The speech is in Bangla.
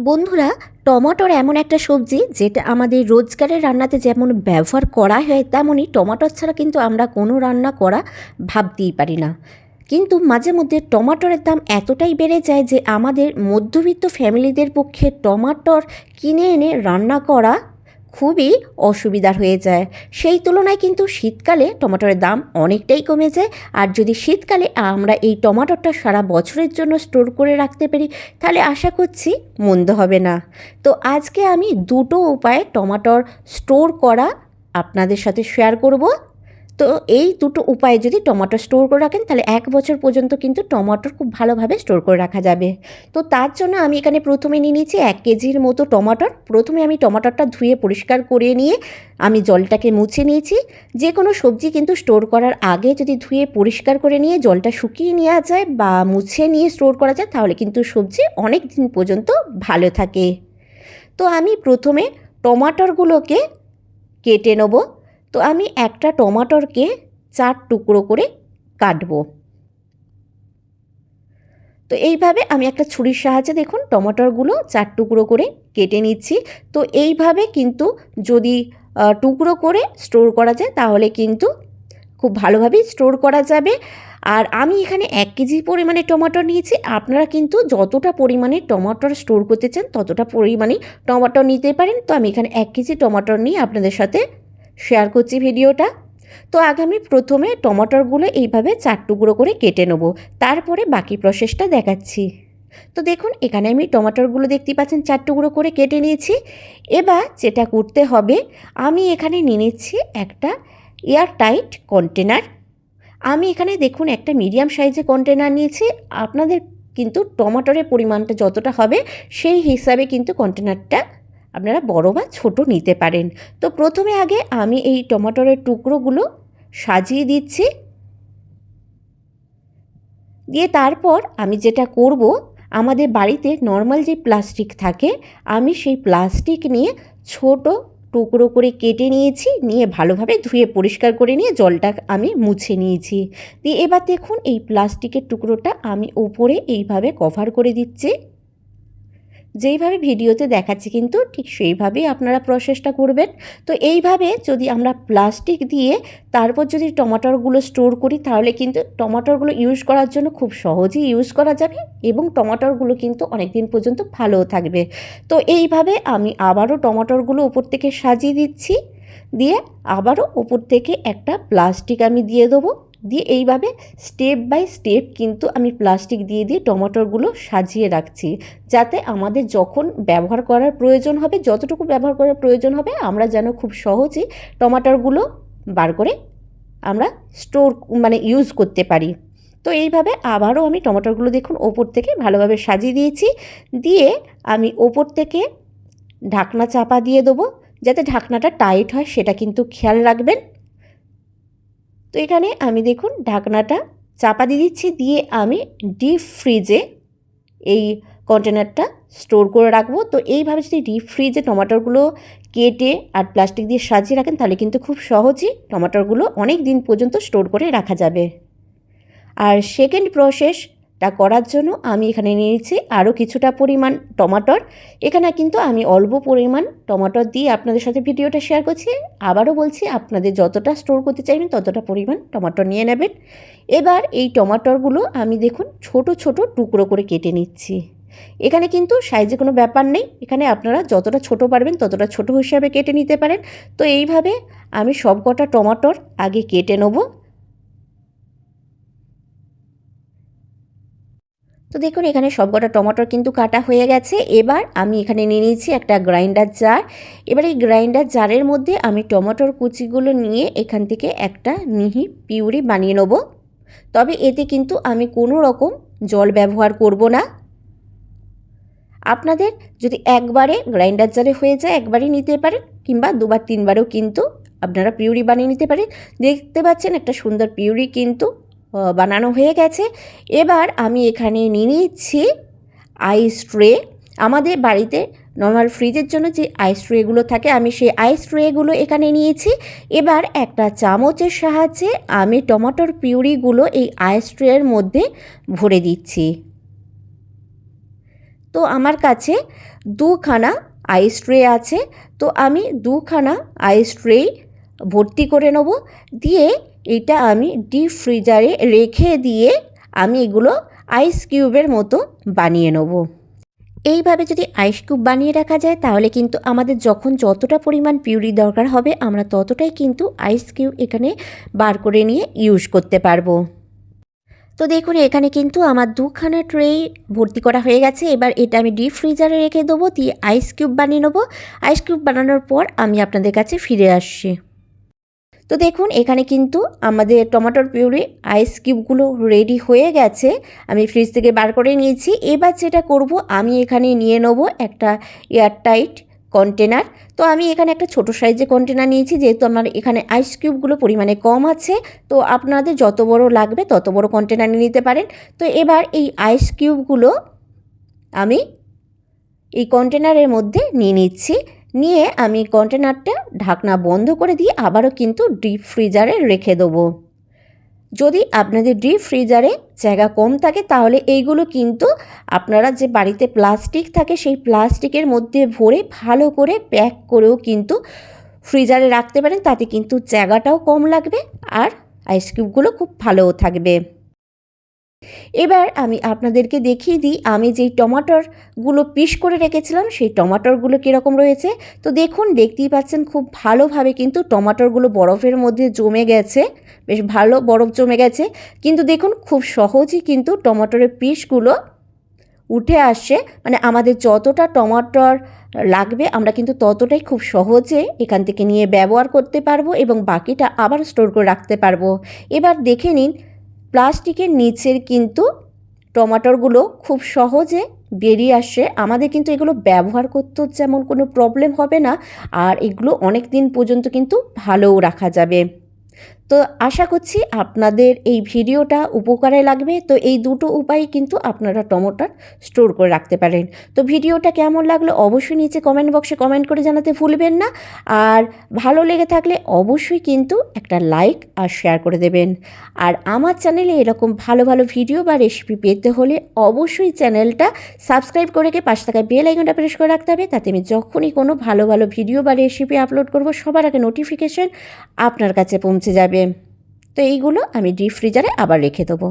বন্ধুরা, টমাটোর এমন একটা সবজি যেটা আমাদের রোজকারের রান্নাতে যেমন ব্যবহার করা হয়, তেমনই টমাটোর ছাড়া কিন্তু আমরা কোনো রান্না করা ভাবতেই পারি না। কিন্তু মাঝে মধ্যে টমাটোরের দাম এতটাই বেড়ে যায় যে আমাদের মধ্যবিত্ত ফ্যামিলিদের পক্ষে টমাটোর কিনে এনে রান্না করা খুবই অসুবিধার হয়ে যায়। সেই তুলনায় কিন্তু শীতকালে টমাটোরের দাম অনেকটাই কমে যায়। আর যদি শীতকালে আমরা এই টমাটোরটা সারা বছরের জন্য স্টোর করে রাখতে পারি, তাহলে আশা করছি মন্দ হবে না। তো আজকে আমি দুটো উপায়ে টমাটোর স্টোর করা আপনাদের সাথে শেয়ার করব। তো এই দুটো উপায়ে যদি টমেটো স্টোর করে রাখেন, তাহলে 1 বছর পর্যন্ত কিন্তু টমেটোর খুব ভালোভাবে স্টোর করে রাখা যাবে। তো তার জন্য আমি এখানে প্রথমে নিয়ে নিয়েছি 1 কেজির মতো টমেটোর। প্রথমে আমি টমেটোরটা ধুয়ে পরিষ্কার করে নিয়ে আমি জলটাকে মুছে নিয়েছি। যে কোনো সবজি কিন্তু স্টোর করার আগে যদি ধুয়ে পরিষ্কার করে নিয়ে জলটা শুকিয়ে নেওয়া যায় বা মুছে নিয়ে স্টোর করা যায়, তাহলে কিন্তু সবজি অনেক দিন পর্যন্ত ভালো থাকে। তো আমি প্রথমে টমাটোরগুলোকে কেটে নেব। তো আমি একটা টমাটোরকে 4 টুকরো করে কাটবো। তো এইভাবে আমি একটা ছুরির সাহায্যে দেখুন টমাটোরগুলো 4 টুকরো করে কেটে নিচ্ছি। তো এইভাবে কিন্তু যদি টুকরো করে স্টোর করা যায়, তাহলে কিন্তু খুব ভালোভাবেই স্টোর করা যাবে। আর আমি এখানে 1 কেজি পরিমাণে টমেটো নিয়েছি। আপনারা কিন্তু যতটা পরিমাণে টমেটোর স্টোর করতে চান ততটা পরিমাণে টমেটো নিতে পারেন। তো আমি এখানে 1 কেজি টমেটো নিয়ে আপনাদের সাথে শেয়ার করছি ভিডিওটা। তো আগে আমি প্রথমে টমেটোগুলো এইভাবে 4 টুকরো করে কেটে নেব, তারপরে বাকি প্রসেসটা দেখাচ্ছি। তো দেখুন এখানে আমি টমেটোগুলো দেখতে পাচ্ছেন 4 টুকরো করে কেটে নিয়েছি। এবার যেটা করতে হবে, আমি এখানে নিয়ে নিচ্ছি একটা এয়ারটাইট কন্টেনার। আমি এখানে দেখুন একটা মিডিয়াম সাইজের কন্টেনার নিয়েছি। আপনাদের কিন্তু টমেটোর পরিমাণটা যতটা হবে সেই হিসাবে কিন্তু কন্টেনারটা আপনারা বড় বা ছোট নিতে পারেন। তো প্রথমে আগে আমি এই টমেটোর টুকরোগুলো সাজিয়ে দিচ্ছি। দিয়ে তারপর আমি যেটা করব, আমাদের বাড়িতে নর্মাল যে প্লাস্টিক থাকে, আমি সেই প্লাস্টিক নিয়ে ছোট টুকরো করে কেটে নিয়েছি, নিয়ে ভালোভাবে ধুয়ে পরিষ্কার করে নিয়ে জলটা আমি মুছে নিয়েছি। দিয়ে এবার দেখুন এই প্লাস্টিকের টুকরোটা আমি উপরে এইভাবে কভার করে দিচ্ছি। যেইভাবে ভিডিওতে দেখাচ্ছি কিন্তু ঠিক সেইভাবেই আপনারা প্রসেসটা করবেন। তো এইভাবে যদি আমরা প্লাস্টিক দিয়ে তারপর যদি টমেটোগুলো স্টোর করি, তাহলে কিন্তু টমেটোগুলো ইউজ করার জন্য খুব সহজেই ইউজ করা যাবে এবং টমেটোগুলো কিন্তু অনেক দিন পর্যন্ত ভালোও থাকবে। তো এইভাবে আমি আবারও টমেটোগুলো উপর থেকে সাজিয়ে দিচ্ছি। দিয়ে আবারও উপর থেকে একটা প্লাস্টিক আমি দিয়ে দেবো। দিয়ে এইভাবে স্টেপ বাই স্টেপ কিন্তু আমি প্লাস্টিক দিয়ে দিয়ে টমেটোগুলো সাজিয়ে রাখছি, যাতে আমাদের যখন ব্যবহার করার প্রয়োজন হবে, যতটুকু ব্যবহার করার প্রয়োজন হবে, আমরা যেন খুব সহজেই টমেটোগুলো বার করে আমরা স্টোর ইউজ করতে পারি। তো এইভাবে আবারও আমি টমেটোগুলো দেখুন ওপর থেকে ভালোভাবে সাজিয়ে দিয়েছি। দিয়ে আমি ওপর থেকে ঢাকনা চাপা দিয়ে দেবো, যাতে ঢাকনাটা টাইট হয় সেটা কিন্তু খেয়াল রাখবেন। তো এখানে আমি দেখুন ঢাকনাটা চাপা দিয়ে দিচ্ছি। দিয়ে আমি ডিপ ফ্রিজে এই কন্টেনারটা স্টোর করে রাখবো। তো এইভাবে যদি ডিপ ফ্রিজে টমেটোগুলো কেটে আর প্লাস্টিক দিয়ে সাজিয়ে রাখেন, তাহলে কিন্তু খুব সহজেই টমেটোগুলো অনেক দিন পর্যন্ত স্টোর করে রাখা যাবে। আর সেকেন্ড প্রসেসটা করার জন্য আমি এখানে নিয়েছি আরও কিছুটা পরিমাণ টমেটোর। এখানে কিন্তু আমি অল্প পরিমাণ টমেটোর দিয়ে আপনাদের সাথে ভিডিওটা শেয়ার করছি। আবারও বলছি, আপনাদের যতটা স্টোর করতে চাইবেন ততটা পরিমাণ টমেটো নিয়ে নেবেন। এবার এই টমেটোগুলো আমি দেখুন ছোট ছোট টুকরো করে কেটে নিচ্ছি। এখানে কিন্তু সাইজে কোনো ব্যাপার নেই, এখানে আপনারা যতটা ছোট পারবেন ততটা ছোট হিসাবে কেটে নিতে পারেন। তো এইভাবে আমি সব কটা টমেটোর আগে কেটে নেব। তো দেখুন এখানে সবকটা টমেটোর কিন্তু কাটা হয়ে গেছে। এবার আমি এখানে নিয়ে নিয়েছি একটা গ্রাইন্ডার জার। এবার এই গ্রাইন্ডার জারের মধ্যে আমি টমেটোর কুচিগুলো নিয়ে এখান থেকে একটা মিহি পিউরি বানিয়ে নেব। তবে এতে কিন্তু আমি কোনো রকম জল ব্যবহার করব না। আপনাদের যদি একবারে গ্রাইন্ডার জারে হয়ে যায় একবারই নিতে পারেন, কিংবা দুবার তিনবারও কিন্তু আপনারা পিউরি বানিয়ে নিতে পারেন। দেখতে পাচ্ছেন একটা সুন্দর পিউরি কিন্তু বানানো হয়ে গেছে। এবার আমি এখানে নিয়ে নিচ্ছি আইস ট্রে। আমাদের বাড়িতে নর্মাল ফ্রিজের জন্য যে আইস ট্রেগুলো থাকে, আমি সেই আইস ট্রেগুলো এখানে নিয়েছি। এবার একটা চামচের সাহায্যে আমি টমেটোর পিউরিগুলো এই আইস ট্রের মধ্যে ভরে দিচ্ছি। তো আমার কাছে 2খানা আইস ট্রে আছে, তো আমি 2খানা আইস ট্রে ভর্তি করে নেব। দিয়ে এটা আমি ডিপ ফ্রিজারে রেখে দিয়ে আমি এগুলো আইস কিউবের মতো বানিয়ে নেব। এইভাবে যদি আইস কিউব বানিয়ে রাখা যায় তাহলে কিন্তু আমাদের যখন যতটা পরিমাণ পিউরি দরকার হবে আমরা ততটাই কিন্তু আইস কিউব এখানে বার করে নিয়ে ইউজ করতে পারবো। তো দেখুন এখানে কিন্তু আমার 2খানা ট্রে ভর্তি করা হয়ে গেছে। এবার এটা আমি ডিপ ফ্রিজারে রেখে দেবো, দিয়ে আইস কিউব বানিয়ে নেবো। আইস কিউব বানানোর পর আমি আপনাদের কাছে ফিরে আসছি। তো দেখুন এখানে কিন্তু আমাদের টমেটোর পিউরি আইস কিউবগুলো রেডি হয়ে গেছে, আমি ফ্রিজ থেকে বার করে নিয়েছি। এবার যেটা করব আমি এখানে নিয়ে নেব একটা এয়ারটাইট কন্টেনার। তো আমি এখানে একটা ছোটো সাইজের কন্টেনার নিয়েছি, যেহেতু আমার এখানে আইস কিউবগুলো পরিমাণে কম আছে। তো আপনাদের যত বড় লাগবে তত বড় কন্টেনার নিয়ে নিতে পারেন। তো এবার এই আইস কিউবগুলো আমি এই কন্টেনারের মধ্যে নিয়ে নিচ্ছি। নিয়ে আমি কন্টেনারটা ঢাকনা বন্ধ করে দিয়ে আবারও কিন্তু ডিপ ফ্রিজারে রেখে দেবো। যদি আপনাদের ডিপ ফ্রিজারে জায়গা কম থাকে তাহলে এইগুলো কিন্তু আপনারা যে বাড়িতে প্লাস্টিক থাকে সেই প্লাস্টিকের মধ্যে ভরে ভালো করে প্যাক করেও কিন্তু ফ্রিজারে রাখতে পারেন, তাতে কিন্তু জায়গাটাও কম লাগবে আর আইস কিউবগুলো খুব ভালোও থাকবে। এবার আমি আপনাদেরকে দেখিয়ে দিই আমি যেই টমাটোরগুলো পিস করে রেখেছিলাম সেই টমাটোরগুলো কীরকম রয়েছে। তো দেখুন দেখতেই পাচ্ছেন খুব ভালোভাবে কিন্তু টমাটোরগুলো বরফের মধ্যে জমে গেছে, বেশ ভালো বরফ জমে গেছে। কিন্তু দেখুন খুব সহজেই কিন্তু টমাটোরের পিসগুলো উঠে আসছে, মানে আমাদের যতটা টমাটোর লাগবে আমরা কিন্তু ততটাই খুব সহজে এখান থেকে নিয়ে ব্যবহার করতে পারবো এবং বাকিটা আবার স্টোর করে রাখতে পারবো। এবার দেখে নিন প্লাস্টিকের নিচের কিন্তু টমাটোরগুলো খুব সহজে বেরিয়ে আসছে। আমাদের কিন্তু এগুলো ব্যবহার করতেও যেমন কোনো প্রবলেম হবে না, আর এগুলো অনেক দিন পর্যন্ত কিন্তু ভালোও রাখা যাবে। তো আশা করছি আপনাদের এই ভিডিওটা উপকারে লাগবে। তো এই দুটো উপায় কিন্তু আপনারা টমেটো স্টোর করে রাখতে পারেন। তো ভিডিওটা কেমন লাগলো অবশ্যই নিচে কমেন্ট বক্সে কমেন্ট করে জানাতে ভুলবেন না। আর ভালো লেগে থাকলে অবশ্যই কিন্তু একটা লাইক আর শেয়ার করে দেবেন। আর আমার চ্যানেলে এরকম ভালো ভালো ভিডিও বা রেসিপি পেতে হলে অবশ্যই চ্যানেলটা সাবস্ক্রাইব করে রেখে পাশে থাকা বেল আইকনটা প্রেস করে রাখতে হবে, তাতে আমি যখনই কোনো ভালো ভালো ভিডিও বা রেসিপি আপলোড করব সবার আগে নোটিফিকেশন আপনার কাছে পৌঁছে যাবে। তো এইগুলো আমি ডিপ ফ্রিজারে আবার রেখে দেবো।